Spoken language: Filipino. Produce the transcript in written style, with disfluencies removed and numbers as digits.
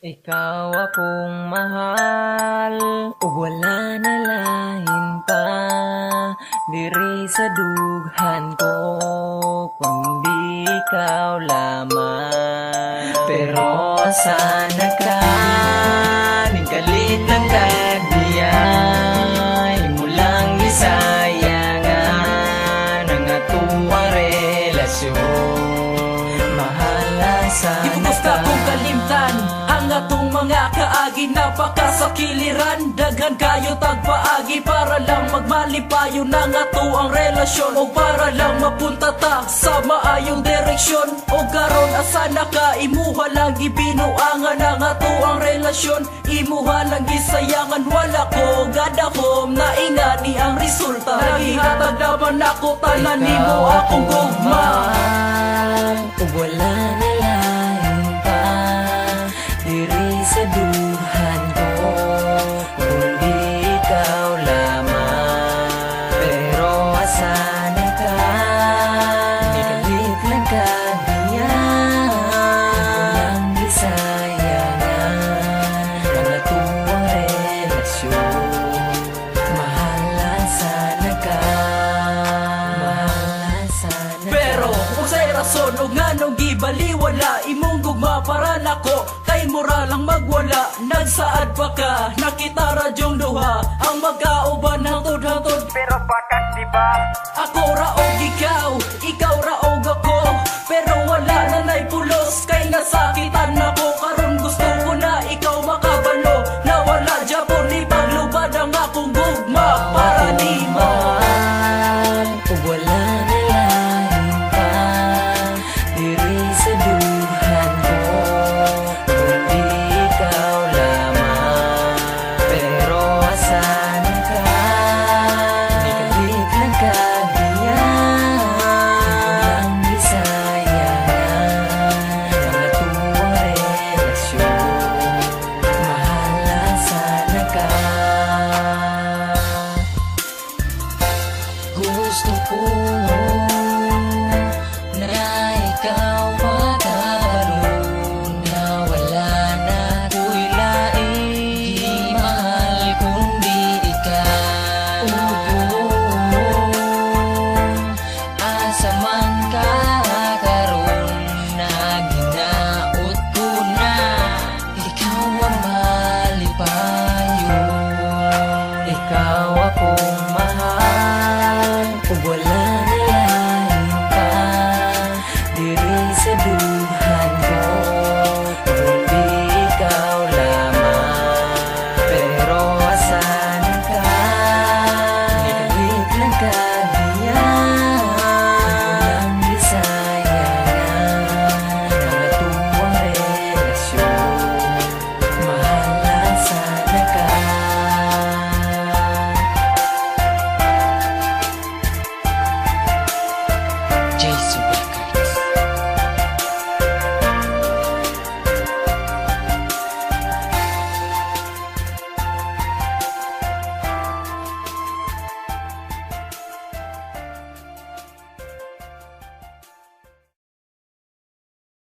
Ikaw akong mahal, ug wala na lain pa. Diri sa dughan ko, kundi ikaw lamang. Pero sana ka, ningkalit ng kagdiyay, mulang gisayangan ang atuang relasyon. Mahala sana Di ko gusto ka. kong kalimtan ang atong mga kaagi, napakasakiliran. Daghan kayo tagpaagi para lang magmalipayo ng ato ang relasyon, o para lang mapunta ta sa maayong direksyon. O karon asa na ka, imuha lang ibinuangan ang ato ang relasyon, imuha lang gisayangan. Wala ko gadahom na ingani ang resulta, nagihatag naman ako tanan nimo akong gugma. Ug wala na lain pa diri sa dughan ko, kundi ikaw lamang. Pero asa na ka, nikalit lang kagdiyan, walang gisayangan ang atuang relasyon. Mahala sana ka, mahala sana ka. Pero kung sa'y rason o nga nung gibaliwala imong gugma para nako, kay mura lang magwala. Nagsaad pa ka, nakita radyong duha ang magkauban hangtod-hangtod. Pero bakit diba? Ako raog ikaw, ikaw raog ako, pero wala na na'y pulos. Kay nasakitan ako, karon gusto ko na ikaw makabalo, na wala Japon ni paglubad ang akong gugma para di mo. Ug wala na lain pa diri sa dughan ko, kundi ikaw lamang. Pero asa na ka, nikalit lang kagdiyan, walang gisayangan ang atuang relasyon. Mahala sana ka. Gusto ko